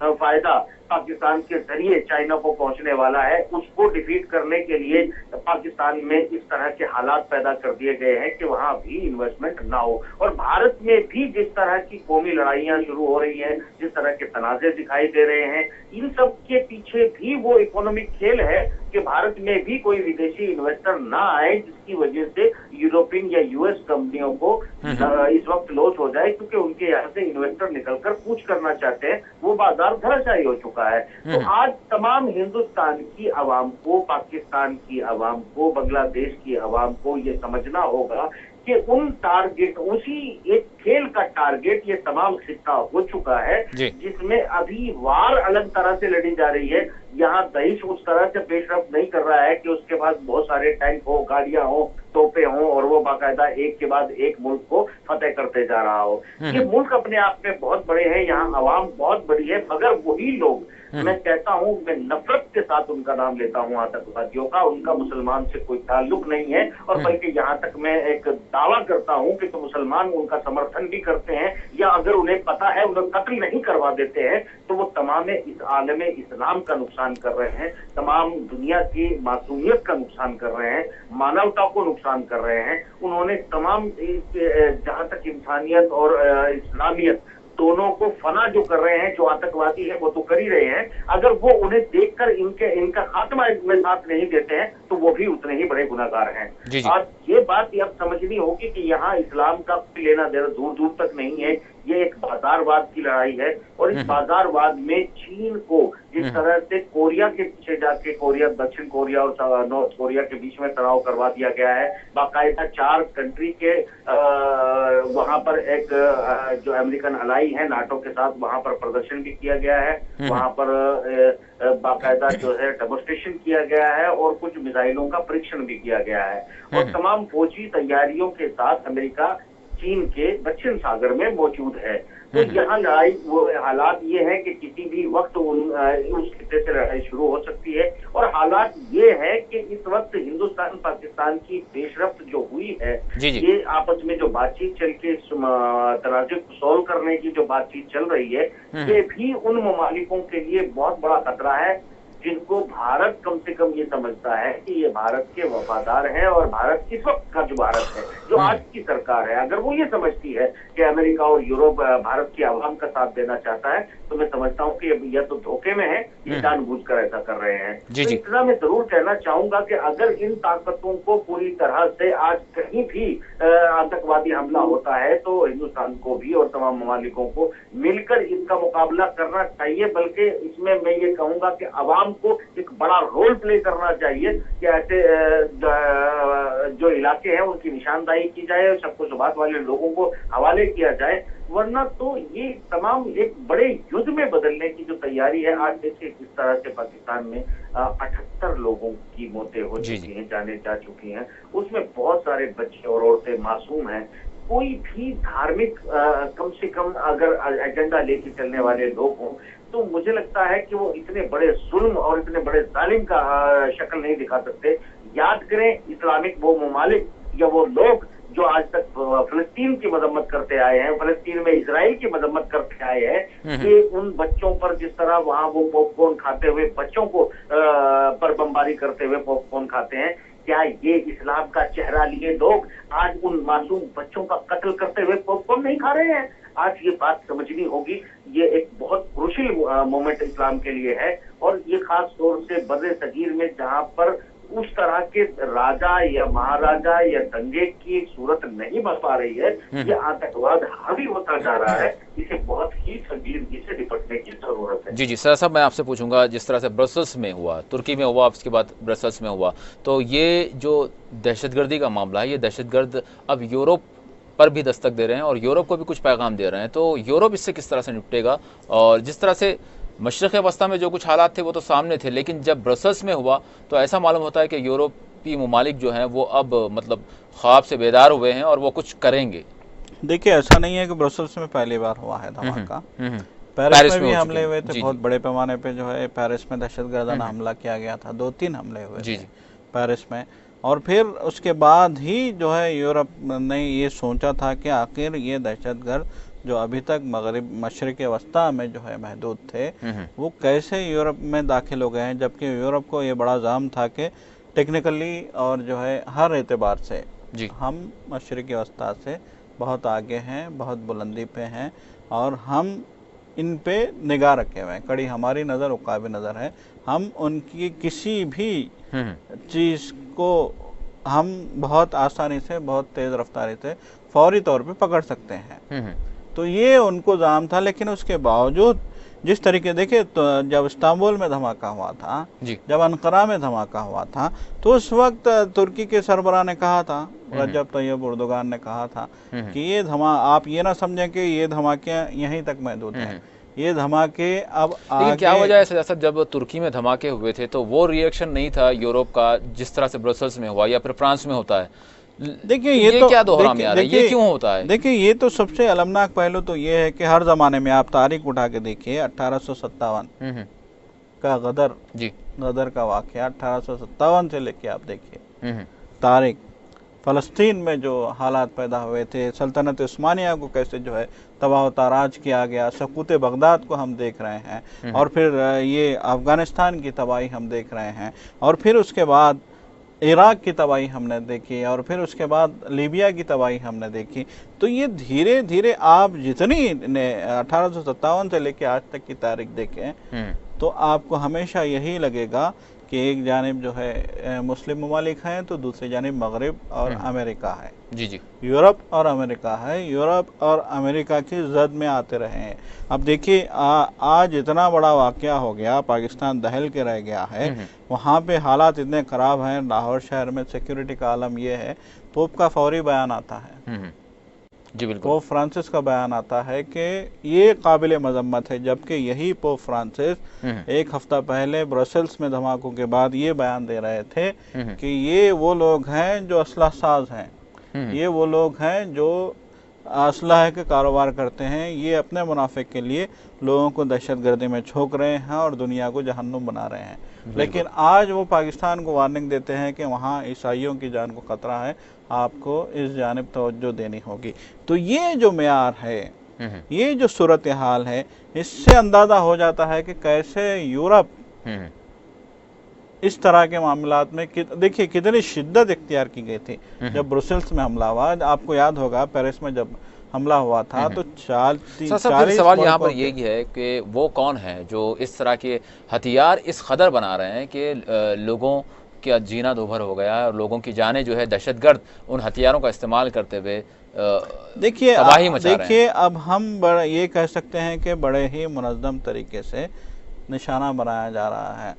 फायदा पाकिस्तान के जरिए चाइना को पहुंचने वाला है, उसको डिफीट करने के लिए पाकिस्तान में इस तरह के हालात पैदा कर दिए गए हैं कि वहां भी इन्वेस्टमेंट ना हो। और भारत में भी जिस तरह की कौमी लड़ाइयां शुरू हो रही हैं, जिस तरह के तनाजे दिखाई दे रहे हैं, इन सब के पीछे भी वो इकोनॉमिक खेल है कि भारत में भी कोई विदेशी इन्वेस्टर ना आए, जिसकी वजह से यूरोपियन या यूएस कंपनियों को इस वक्त लॉस हो जाए, क्योंकि उनके यहाँ से इन्वेस्टर निकलकर कूच करना चाहते हैं, वो बाजार धराशायी हो चुका है। तो आज तमाम हिंदुस्तान की आवाम को, पाकिस्तान की आवाम को, बांग्लादेश की आवाम को ये समझना होगा कि उन टारगेट, उसी एक खेल का टारगेट ये तमाम खिता हो चुका है, जिसमें अभी वार अलग तरह से लड़ी जा रही है। यहाँ दहिश उस तरह से पेशरफ्त नहीं कर रहा है कि उसके पास बहुत सारे टैंक हो, गाड़ियां हो, तोपे हों, और वो बाकायदा एक के बाद एक मुल्क को फतेह करते जा रहा हो। ये मुल्क अपने आप में बहुत बड़े हैं, यहाँ आवाम बहुत बड़ी है, मगर वही लोग, मैं कहता हूँ, मैं नफरत के साथ उनका नाम लेता हूँ आतंकवादियों का, उनका मुसलमान से कोई ताल्लुक नहीं है। और बल्कि यहाँ तक मैं एक दावा करता हूँ कि तो मुसलमान उनका समर्थन भी करते हैं, या अगर उन्हें पता है उन्हें कत्ल नहीं करवा देते हैं, तो वो तमाम इस आलम इस्लाम का नुकसान कर रहे हैं, तमाम दुनिया की मासूमियत का नुकसान कर रहे हैं, मानवता को नुकसान कर रहे हैं। उन्होंने तमाम जहाँ तक इंसानियत और इस्लामियत दोनों को फना जो कर रहे हैं, जो आतंकवादी है वो तो कर ही रहे हैं, अगर वो उन्हें देखकर इनका खात्मा में साथ नहीं देते हैं, तो वो भी उतने ही बड़े गुनाहगार हैं। और ये बात अब समझनी होगी कि यहाँ इस्लाम का कोई लेना देना दूर दूर तक नहीं है, ये एक बाजारवाद की लड़ाई है। और इस बाजारवाद में चीन को जिस तरह से कोरिया के पीछे जाके, कोरिया, दक्षिण कोरिया और नॉर्थ कोरिया के बीच में तनाव करवा दिया गया है, बाकायदा 4 कंट्री के वहां पर एक जो अमेरिकन अलाई है नाटो के साथ, वहां पर प्रदर्शन भी किया गया है, वहां पर बाकायदा जो है डेमोन्स्ट्रेशन किया गया है, और कुछ मिसाइलों का परीक्षण भी किया गया है। और तमाम फौजी तैयारियों के साथ अमेरिका चीन के दक्षिण सागर में मौजूद है। तो यहाँ लड़ाई वो हालात ये है कि किसी भी वक्त उस खित्ते से लड़ाई शुरू हो सकती है। और हालात ये है कि इस वक्त हिंदुस्तान पाकिस्तान की पेशरफ्त जो हुई है, ये आपस में जो बातचीत चल के तनाज़ुर को सॉल्व करने की जो बातचीत चल रही है, ये भी उन ममालिकों के लिए बहुत बड़ा खतरा है जिनको भारत कम से कम ये समझता है कि ये भारत के वफादार हैं। और भारत इस वक्त का जो भारत है, जो आज की सरकार है, अगर वो ये समझती है कि अमेरिका और यूरोप भारत की आवाम का साथ देना चाहता है, तो मैं समझता हूँ कि यह तो धोखे में है, ये जानबूझकर ऐसा कर रहे हैं। तो इतना मैं जरूर कहना चाहूंगा कि अगर इन ताकतों को पूरी तरह से आज कहीं भी आतंकवादी हमला होता है, तो हिंदुस्तान को भी और तमाम ममालिकों को मिलकर इसका मुकाबला करना चाहिए। बल्कि इसमें मैं ये कहूंगा कि अवाम को एक बड़ा रोल प्ले करना चाहिए कि ऐसे जो इलाके हैं उनकी निशानदाही की जाए और सबको शुबात वाले लोगों को हवाले किया जाए, वरना तो ये तमाम एक बड़े युद्ध में बदलने की जो तैयारी है। आज देखिए किस तरह से पाकिस्तान में 78 लोगों की मौतें हो चुकी हैं, जाने जा चुकी हैं, उसमें बहुत सारे बच्चे और औरतें मासूम हैं। कोई भी धार्मिक कम से कम अगर एजेंडा लेके चलने वाले लोग हों, तो मुझे लगता है कि वो इतने बड़े जुल्म और इतने बड़े जालिम का शक्ल नहीं दिखा सकते। याद करें, इस्लामिक वो ममालिक या वो लोग जो आज तक फिलिस्तीन की मजम्मत करते आए हैं, फिलिस्तीन में इजराइल की मजम्मत करते आए हैं, कि उन बच्चों पर जिस तरह वहां वो पॉपकॉर्न खाते हुए बच्चों को पर बमबारी करते हुए पॉपकॉर्न खाते हैं, क्या ये इस्लाम का चेहरा लिए लोग आज उन मासूम बच्चों का कत्ल करते हुए पॉपकॉर्न नहीं खा रहे हैं? आज ये बात समझनी होगी। ये एक बहुत क्रूशियल मोमेंट इस्लाम के लिए है, और ये खास तौर से बर्रे सगीर में जहां पर उस तरह के राजा या महाराजा या दंगे की सूरत नहीं बन पा रही है, ये आतंकवाद हावी होता जा रहा है। इसे बहुत ही संजीदगी से निपटने की जरूरत है। जी सर साहब, मैं आपसे पूछूंगा, जिस तरह से ब्रसल्स में हुआ, तुर्की में हुआ, उसके बाद ब्रसल्स में हुआ, तो ये जो दहशतगर्दी का मामला है, ये दहशतगर्द अब यूरोप पर भी दस्तक दे रहे हैं और यूरोप को भी कुछ पैगाम दे रहे हैं, तो यूरोप इससे किस तरह से निपटेगा? और जिस तरह से मशरक़ वस्ता में जो कुछ हालात थे वो तो सामने थे, लेकिन जब ब्रसल्स में हुआ तो ऐसा मालूम होता है कि यूरोपीय ममालिक जो हैं वो अब मतलब ख्वाब से बेदार हुए हैं और वो कुछ करेंगे। देखिए, ऐसा नहीं है कि ब्रसल्स में पहली बार हुआ है धमाका। पेरिस में भी हमले हुए थे, बहुत बड़े पैमाने पे जो है पेरिस में दहशतगर्दाना हमला किया गया था, 2-3 हमले हुए थे पेरिस में। और फिर उसके बाद ही जो है यूरोप ने ये सोचा था कि आखिर ये दहशतगर्द जो अभी तक मगरिब मशरिक़ वस्ता में जो है महदूद थे, वो कैसे यूरोप में दाखिल हो गए हैं, जबकि यूरोप को ये बड़ा जाम था कि टेक्निकली और जो है हर एतबार से हम मशरिक़ वस्ता से बहुत आगे हैं, बहुत बुलंदी पे हैं, और हम इन पे निगाह रखे हुए हैं, कड़ी हमारी नज़र उकाबी नज़र है। हम उनकी किसी भी चीज़ को हम बहुत आसानी से, बहुत तेज़ रफ्तारी से फौरी तौर पे पकड़ सकते हैं। तो ये उनको जाम था, लेकिन उसके बावजूद जिस तरीके, देखिए तो जब इस्तांबुल में धमाका हुआ था, जब अंकारा में धमाका हुआ था, तो उस वक्त तुर्की के सरबराह ने कहा था, रजब तैयब एर्दोगान ने कहा था कि ये आप ये ना समझें कि ये धमाके यहीं तक महदूद हैं, ये धमाके अब लेकिन क्या वजह है सर, जब तुर्की में धमाके हुए थे तो वो रिएक्शन नहीं था यूरोप का जिस तरह से ब्रसल्स में हुआ या फिर फ्रांस में होता है? देखिए ये तो क्या दोहरा में आ रहा है, ये क्यों होता है? देखिए, ये तो सबसे अलमनाक पहलू तो ये है कि हर जमाने में आप तारीख उठा के देखिए, 1857 का गदर का वाकया, 1857 से लेके आप देखिए तारीख, फ़लस्तीन में जो हालात पैदा हुए थे, सल्तनत उस्मानिया को कैसे जो है तबाह ताराज किया गया, सकूत बगदाद को हम देख रहे हैं, और फिर ये अफ़गानिस्तान की तबाही हम देख रहे हैं, और फिर उसके बाद इराक की तबाही हमने देखी, और फिर उसके बाद लीबिया की तबाही हमने देखी। तो ये धीरे धीरे आप जितनी 1857 से लेकर आज तक की तारीख देखें तो आपको हमेशा यही लगेगा कि एक जानिब जो है मुस्लिम ममालिक हैं, तो दूसरी जानिब मगरिब और अमेरिका है, यूरोप और अमेरिका है, यूरोप और अमेरिका की जद में आते रहे हैं। अब देखिए, आज इतना बड़ा वाकया हो गया, पाकिस्तान दहल के रह गया है, वहाँ पे हालात इतने ख़राब हैं, लाहौर शहर में सिक्योरिटी का आलम ये है, पोप का फौरी बयान आता है, पोप फ्रांसिस का बयान आता है कि ये काबिल मजम्मत है, जबकि यही पोप फ्रांसिस एक हफ्ता पहले ब्रसल्स में धमाकों के बाद ये बयान दे रहे थे कि ये वो लोग हैं जो असला साज हैं, ये वो लोग हैं जो असलहे के कारोबार करते हैं, ये अपने मुनाफे के लिए लोगों को दहशतगर्दी में झोंक रहे हैं और दुनिया को जहन्नुम बना रहे हैं। लेकिन आज वो पाकिस्तान को वार्निंग देते हैं कि वहाँ ईसाइयों की जान को खतरा है, आपको इस जानिब तवज्जो देनी होगी। तो ये जो मेयार है, ये जो सूरत हाल है, इससे अंदाज़ा हो जाता है कि कैसे यूरोप इस तरह के मामलात में देखिए कितनी शिद्दत इख्तियार की गई थी। जब ब्रुसेल्स में हमला हुआ, आपको याद होगा पेरिस में जब हमला हुआ था तो 40 सवाल यहाँ पर यही है कि वो कौन है जो इस तरह के हथियार इस कदर बना रहे हैं कि लोगों का जीना दोभर हो गया है और लोगों की जानें जो है दहशतगर्द उन हथियारों का इस्तेमाल करते हुए देखिए तबाही मचा रहे हैं। देखिए अब हम ये कह सकते हैं कि बड़े ही मुनज़्ज़म तरीके से निशाना बनाया जा रहा है।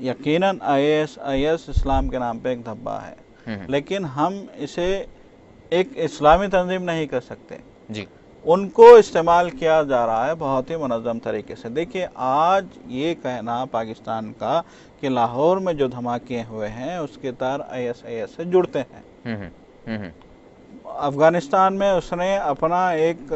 यकीनन IS इस्लाम के नाम पे एक धब्बा है, लेकिन हम इसे एक इस्लामी तंजीम नहीं कर सकते जी। उनको इस्तेमाल किया जा रहा है बहुत ही मुनज़्ज़म तरीके से। देखिए आज ये कहना पाकिस्तान का कि लाहौर में जो धमाके हुए हैं उसके तार IS से जुड़ते हैं। अफगानिस्तान में उसने अपना एक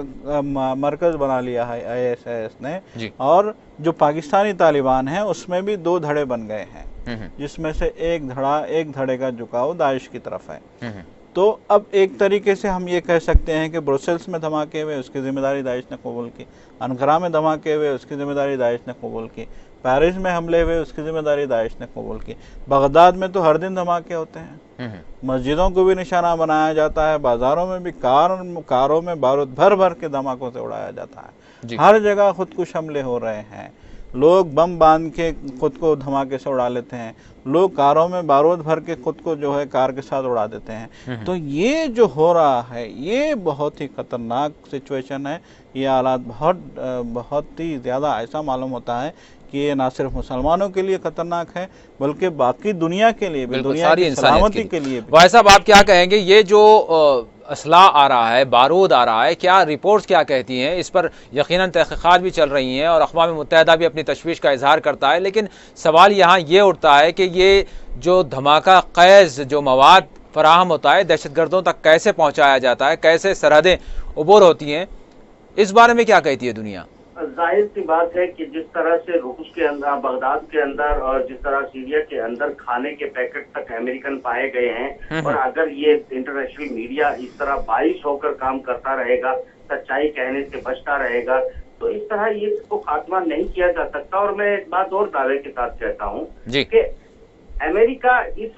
मरकज बना लिया है IS ने, और जो पाकिस्तानी तालिबान है उसमें भी 2 धड़े बन गए हैं, जिसमें से एक धड़े का झुकाव दाइश की तरफ है। तो अब एक तरीके से हम ये कह सकते हैं कि ब्रुसेल्स में धमाके हुए उसकी जिम्मेदारी दाइश ने कबूल की, अनकरा में धमाके हुए उसकी जिम्मेदारी दाइश ने कबूल की, पेरिस में हमले हुए उसकी जिम्मेदारी दाइश ने कबूल की, बगदाद में तो हर दिन धमाके होते हैं, मस्जिदों को भी निशाना बनाया जाता है, बाजारों में भी कारों में बारूद भर भर के धमाकों से उड़ाया जाता है, हर जगह खुदकुश हमले हो रहे हैं, लोग बम बांध के खुद को धमाके से उड़ा लेते हैं, लोग कारों में बारूद भर के खुद को जो है कार के साथ उड़ा देते हैं। तो ये जो हो रहा है ये बहुत ही खतरनाक सिचुएशन है। ये हालात बहुत ही ज़्यादा ऐसा मालूम होता है कि ये ना सिर्फ मुसलमानों के लिए खतरनाक है बल्कि बाकी दुनिया के लिए भी, दुनिया की सलामती के लिए भी। भाई साहब आप क्या कहेंगे, ये जो असला आ रहा है, बारूद आ रहा है, क्या रिपोर्ट्स क्या कहती हैं इस पर? यकीनन तहक़ीक़ात भी चल रही हैं और अक़वाम मुत्तहिदा भी अपनी तशवीश का इजहार करता है, लेकिन सवाल यहाँ ये उठता है कि ये जो धमाका ख़ैज़ जो मवाद फराहम होता है दहशतगर्दों तक कैसे पहुँचाया जाता है, कैसे सरहदें उबूर होती हैं, इस बारे में क्या कहती है दुनिया? जाहिर सी बात है कि जिस तरह से रूस के अंदर, बगदाद के अंदर और जिस तरह सीरिया के अंदर खाने के पैकेट तक अमेरिकन पाए गए हैं, और अगर ये इंटरनेशनल मीडिया इस तरह बाइस होकर काम करता रहेगा, सच्चाई कहने से बचता रहेगा, तो इस तरह ये इसको खात्मा नहीं किया जा सकता। और मैं एक बात और दावे के साथ कहता हूँ कि अमेरिका इस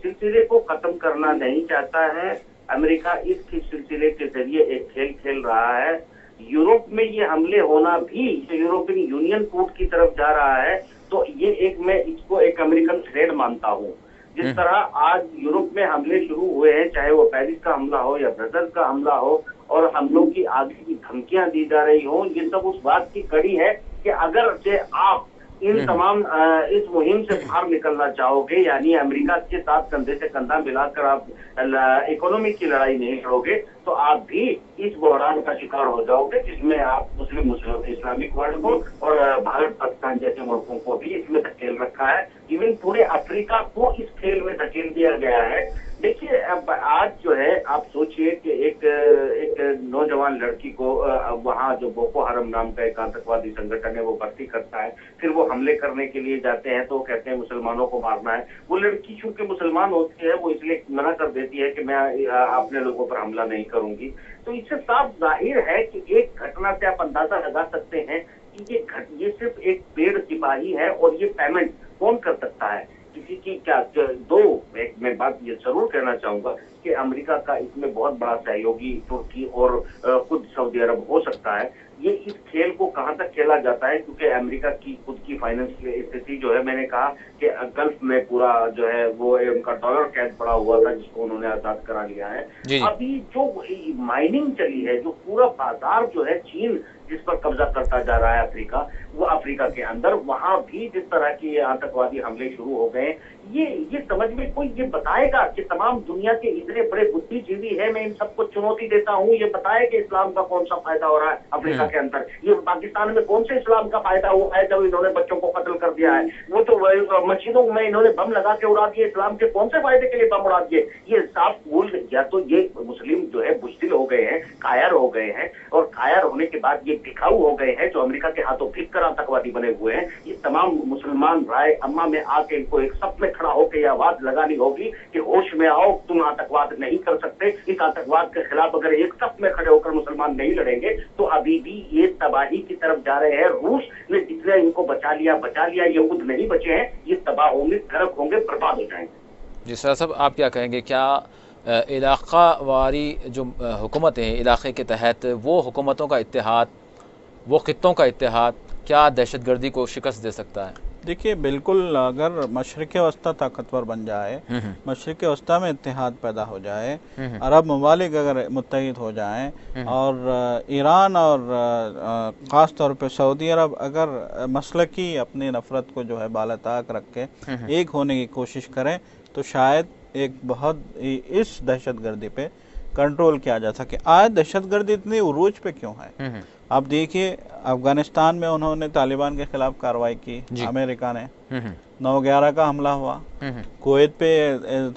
सिलसिले को खत्म करना नहीं चाहता है। अमेरिका इस सिलसिले के जरिए एक खेल खेल रहा है। यूरोप में ये हमले होना भी यूरोपियन यूनियन कोर्ट की तरफ जा रहा है, तो ये मैं इसको एक अमेरिकन थ्रेड मानता हूँ। जिस तरह आज यूरोप में हमले शुरू हुए हैं, चाहे वो पेरिस का हमला हो या ब्रसेल्स का हमला हो, और हमलों की आगे की धमकियां दी जा रही हो, ये सब उस बात की कड़ी है कि अगर से आप इन तमाम इस मुहिम से बाहर निकलना चाहोगे, यानी अमेरिका के साथ कंधे से कंधा मिलाकर आप इकोनॉमी की लड़ाई नहीं लड़ोगे, तो आप भी इस बहरान का शिकार हो जाओगे, जिसमें आप मुस्लिम इस्लामिक वर्ल्ड को और भारत पाकिस्तान जैसे मुल्कों को भी इसमें धकेल रखा है। इवन पूरे अफ्रीका को इस खेल में धकेल दिया गया है। देखिए अब आज जो है आप सोचिए कि एक नौजवान लड़की को वहाँ जो बोको हरम नाम का एक आतंकवादी संगठन है वो भर्ती करता है, फिर वो हमले करने के लिए जाते हैं तो कहते हैं मुसलमानों को मारना है। वो लड़की चूंकि मुसलमान होती है वो इसलिए मना कर देती है कि मैं अपने लोगों पर हमला नहीं करूंगी। तो इससे साफ जाहिर है कि एक घटना से आप अंदाजा लगा सकते हैं कि ये सिर्फ एक पेड़ सिपाही है, और ये पेमेंट कौन कर सकता है किसी की? क्या एक मैं बात ये जरूर कहना चाहूंगा कि अमेरिका का इसमें बहुत बड़ा सहयोगी तुर्की और खुद सऊदी अरब हो सकता है। ये इस खेल को कहां तक खेला जाता है, क्योंकि अमेरिका की खुद की फाइनेंशियल स्थिति जो है, मैंने कहा कि गल्फ में पूरा जो है वो उनका डॉलर कैद पड़ा हुआ था जिसको उन्होंने आजाद करा लिया है। अभी जो माइनिंग चली है, जो पूरा बाजार जो है चीन जिस पर कब्जा करता जा रहा है अफ्रीका, वो अफ्रीका के अंदर, वहां भी जिस तरह की आतंकवादी हमले शुरू हो गए, ये समझ में कोई ये बताएगा कि तमाम दुनिया के इतने बड़े बुद्धिजीवी है, मैं इन सबको चुनौती देता हूँ, ये बताए कि इस्लाम का कौन सा फायदा हो रहा है अफ्रीका के अंदर? ये पाकिस्तान में कौन से इस्लाम का फायदा हुआ है जब इन्होंने बच्चों को कत्ल कर दिया है? वो तो मस्जिदों में इन्होंने बम लगा के उड़ा दिए, इस्लाम के कौन से फायदे के लिए बम उड़ा दिए? ये साफ भूल, या तो ये मुस्लिम जो है बुज़दिल हो गए हैं, कायर हो गए हैं, और कायर होने के बाद ये दिखाऊ हो गए हैं जो अमेरिका के हाथों भीख कर आतंकवादी बने हुए हैं। ये तमाम मुसलमान राय अम्मा में आके इनको एक सप में खड़ा होकर यह आवाज लगानी होगी कि होश में आओ, तुम आतंकवाद नहीं कर सकते। इस आतंकवाद के खिलाफ अगर एक सप में खड़े होकर मुसलमान नहीं लड़ेंगे तो अभी भी ये तबाही की तरफ जा रहे हैं। रूस ने जितने इनको बचा लिया, ये खुद नहीं बचे हैं, ये तबाह होंगे, गर्क होंगे, बर्बाद हो जाएंगे। जी सर साहब, आप क्या कहेंगे, क्या इलाका वारी जो हुकूमतें हैं इलाके के तहत, वो हुकूमतों का इत्तेहाद, वो खित्तों का इत्तेहाद क्या दहशतगर्दी को शिकस्त दे सकता है? देखिए, बिल्कुल, अगर मशरिक़ वस्ता ताकतवर बन जाए, मशरिक़ वस्ता में इत्तेहाद पैदा हो जाए, अरब ममालिक अगर मुत्तहिद हो जाएं, और ईरान और ख़ास तौर पे सऊदी अरब अगर मसलकी अपनी नफ़रत को जो है बालाताक रख के एक होने की कोशिश करें, तो शायद एक बहुत इस दहशतगर्दी पे कंट्रोल किया जा सके। आज दहशतगर्दी इतनी उरूज पे क्यों है? आप देखिए, अफगानिस्तान में उन्होंने तालिबान के खिलाफ कार्रवाई की, अमेरिका ने 9/11 का हमला हुआ, कुवैत पे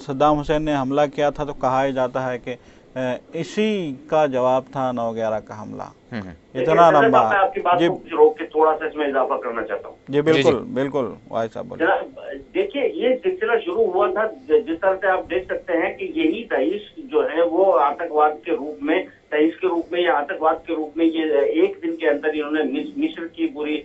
सद्दाम हुसैन ने हमला किया था, तो कहा जाता है कि इसी का जवाब था 9/11 का हमला। इतना लंबा। आपकी बात को रोक के थोड़ा सा इसमें इजाफा करना चाहता हूँ। जी बिल्कुल बिल्कुल, भाई साहब बोलिए। देखिए, ये सिलसिला शुरू हुआ था, जिस तरह से आप देख सकते हैं कि यही दाइश जो है वो आतंकवाद के रूप में, दाइश के रूप में या आतंकवाद के रूप में, ये एक दिन के अंदर इन्होंने मिस्र की पूरी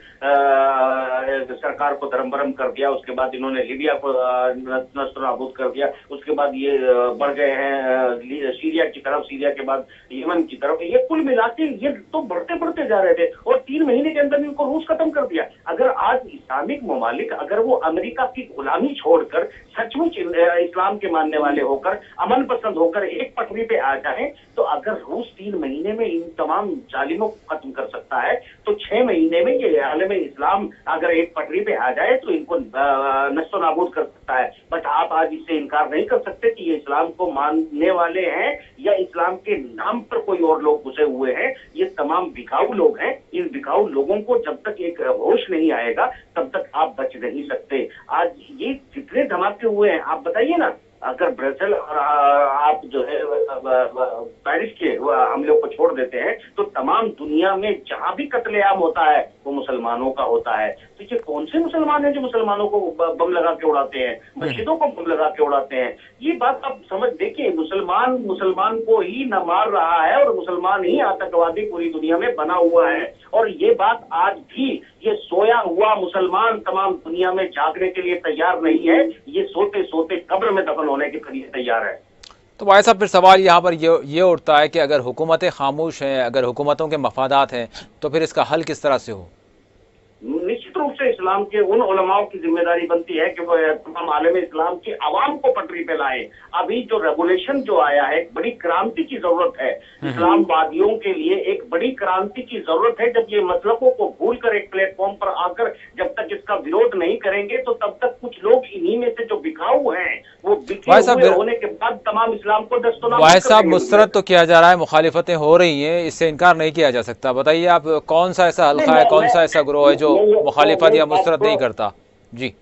सरकार को धर्मभरम कर दिया, उसके बाद इन्होंने लीबिया को नस्तो नाबूद कर दिया, उसके बाद ये बढ़ गए हैं सीरिया की तरफ, सीरिया के बाद यमन की तरफ। ये कुल मिला के ये तो बढ़ते बढ़ते जा रहे थे, और 3 महीने के अंदर इनको रूस खत्म कर दिया। अगर आज इस्लामिक ममालिक, अगर वो अमेरिका की गुलामी छोड़कर सचमुच इस्लाम के मानने वाले होकर, अमन पसंद होकर एक पटरी पे आ जाए, तो अगर रूस 3 महीने में इन तमाम जालिमों को खत्म कर सकता है, तो 6 महीने में ये आलम इस्लाम अगर एक पटरी पे आ जाए तो इनको नस्तो नाबूद कर सकता है। बट आप आज इससे इनकार नहीं कर सकते कि ये इस्लाम को मानने वाले हैं या इस्लाम के नाम पर कोई और लोग घुसे हुए हैं। ये तमाम बिकाऊ लोग हैं। इन बिकाऊ लोगों को जब तक एक होश नहीं आएगा तब तक आप बच नहीं सकते। आज ये जितने धमाके हुए हैं, आप बताइए ना, अगर ब्रसेल और आप जो है पेरिस के हमलों को छोड़ देते हैं, तो तमाम दुनिया में जहां भी कत्लेआम होता है वो मुसलमानों का होता है। तो ये कौन से मुसलमान हैं जो मुसलमानों को बम लगा के उड़ाते हैं, मस्जिदों को बम लगा के उड़ाते हैं? ये बात आप समझ देखिए, मुसलमान को ही न मार रहा है, और मुसलमान ही आतंकवादी पूरी दुनिया में बना हुआ है। और ये बात आज भी ये सोया हुआ मुसलमान तमाम दुनिया में जागने के लिए तैयार नहीं है। ये सोते सोते कब्र में दफन होने के लिए तैयार है। तो भाई साहब, फिर सवाल यहाँ पर ये उठता है कि अगर हुकूमतें खामोश हैं, अगर हुकूमतों के मफादात हैं, तो फिर इसका हल किस तरह से हो? निश्चित रूप से इस्लाम के उन उलमाओं की जिम्मेदारी बनती है कि वो तमाम आलम इस्लाम की आवाम को पटरी पे लाए। अभी जो रेगुलेशन जो आया है, एक बड़ी क्रांति की जरूरत है। इस्लामवादियों के लिए एक बड़ी क्रांति की जरूरत है। जब ये मसलकों को भूलकर एक प्लेटफॉर्म पर आकर जब तक इसका विरोध नहीं करेंगे, तो तब तक कुछ लोग इन्हीं में से जो बिकाऊ हैं, वो बिके हुए होने के बाद तमाम इस्लाम को दस्तनाबूद वाहिद साहब, मुस्तरद तो किया जा रहा है, मुखालिफतें हो रही हैं, इससे इनकार नहीं किया जा सकता। बताइए आप, कौन सा ऐसा हल्का है, कौन सा ऐसा ग्रोह है जो मुखालिफत या मुस्तरद नहीं करता? जी,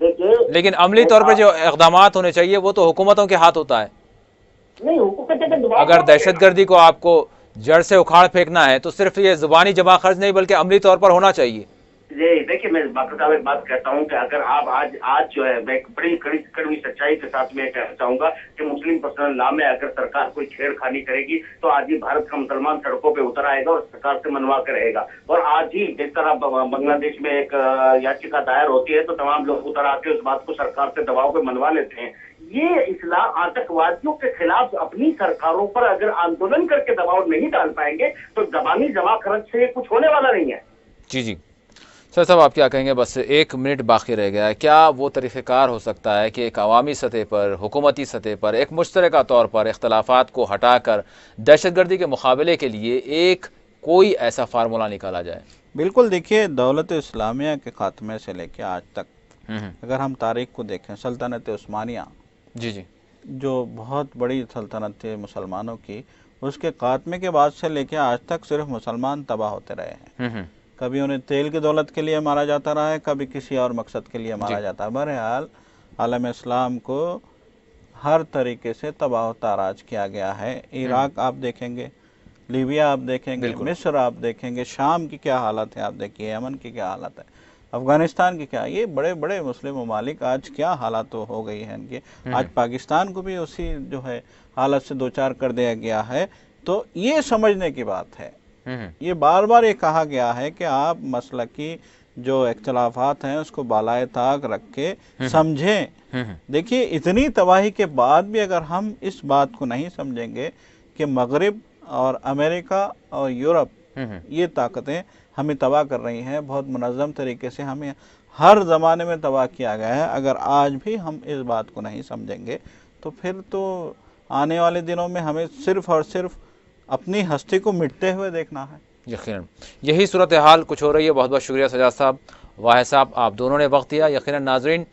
लेकिन अमली तौर पर जो इक़दामात होने चाहिए वो तो हुकूमतों के हाथ होता है। अगर दहशतगर्दी को आपको जड़ से उखाड़ फेंकना है तो सिर्फ ये जुबानी जमा खर्च नहीं बल्कि अमली तौर पर होना चाहिए। देखिए, मैं बाकायदा एक बात कहता हूँ कि अगर आप आज जो है, मैं बड़ी कड़वी सच्चाई के साथ में कहना चाहूंगा कि मुस्लिम पर्सनल लॉ में अगर सरकार कोई छेड़खानी करेगी तो आज ही भारत का मुसलमान सड़कों पे उतर आएगा और सरकार से मनवा कर रहेगा। और आज ही जिस तरह बांग्लादेश में एक याचिका दायर होती है तो तमाम लोग उतर आके उस बात को सरकार से दबाव पे मनवा लेते हैं। ये इस्लाम आतंकवादियों के खिलाफ अपनी सरकारों पर अगर आंदोलन करके दबाव नहीं डाल पाएंगे तो जबानी जमा खर्च से कुछ होने वाला नहीं है। जी सर साहब, आप क्या कहेंगे? बस 1 मिनट बाकी रह गया है। क्या वो तरीक़ेकार हो सकता है कि एक अवामी सतह पर, हुकूमती सतह पर, एक मुश्तरका तौर पर इख्तलाफात को हटाकर दहशतगर्दी के मुकाबले के लिए एक कोई ऐसा फार्मूला निकाला जाए। बिल्कुल, देखिए दौलत इस्लामिया के खात्मे से लेकर आज तक अगर हम तारीख को देखें, सल्तनत उस्मानिया जी जी जो बहुत बड़ी सल्तनत थी मुसलमानों की, उसके खात्मे के बाद से लेकर आज तक सिर्फ मुसलमान तबाह होते रहे हैं। कभी उन्हें तेल की दौलत के लिए मारा जाता रहा है, कभी किसी और मकसद के लिए मारा जाता है। बहरहाल आलम इस्लाम को हर तरीके से तबाह ताराज किया गया है। इराक आप देखेंगे, लीबिया आप देखेंगे, मिस्र आप देखेंगे, शाम की क्या हालत है आप देखिए, यमन की क्या हालत है, अफगानिस्तान की क्या, ये बड़े बड़े मुस्लिम ममालिक आज क्या हालत हो गई है इनकी। आज पाकिस्तान को भी उसी जो है हालत से दो चार कर दिया गया है। तो ये समझने की बात है, ये बार बार ये कहा गया है कि आप मसलकी जो इख्तलाफात हैं उसको बालाए ताक रख के समझें। देखिए इतनी तबाही के बाद भी अगर हम इस बात को नहीं समझेंगे कि मगरिब और अमेरिका और यूरोप ये ताकतें हमें तबाह कर रही हैं, बहुत मुनज़्ज़म तरीके से हमें हर ज़माने में तबाह किया गया है, अगर आज भी हम इस बात को नहीं समझेंगे तो फिर तो आने वाले दिनों में हमें सिर्फ़ और सिर्फ अपनी हस्ती को मिटते हुए देखना है। यकीनन यही सूरत हाल कुछ हो रही है। बहुत बहुत शुक्रिया सजाद साहब, वाहिद साहब, आप दोनों ने वक्त दिया। यकीनन नाज़रीन,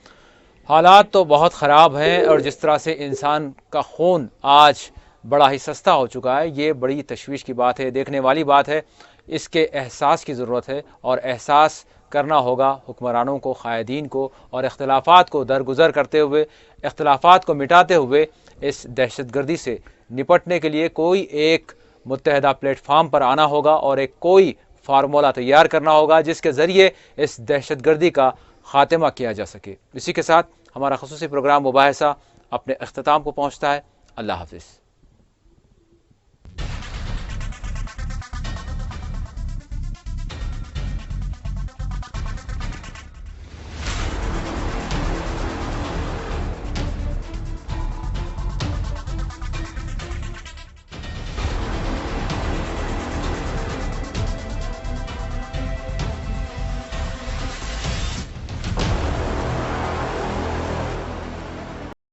हालात तो बहुत ख़राब हैं और जिस तरह से इंसान का खून आज बड़ा ही सस्ता हो चुका है, ये बड़ी तशवीश की बात है, देखने वाली बात है। इसके एहसास की ज़रूरत है और एहसास करना होगा हुक्मरानों को, क़ायदीन को, और इख्तिलाफ़ात को दरगुज़र करते हुए, इख्तिलाफ़ात को मिटाते हुए इस दहशतगर्दी से निपटने के लिए कोई एक मुत्तहदा प्लेटफार्म पर आना होगा और एक कोई फार्मूला तैयार करना होगा जिसके ज़रिए इस दहशतगर्दी का ख़ात्मा किया जा सके। इसी के साथ हमारा ख़ुसूसी प्रोग्राम मुबाहिसा अपने अख्ताम को पहुँचता है। अल्लाह हाफ़िज़।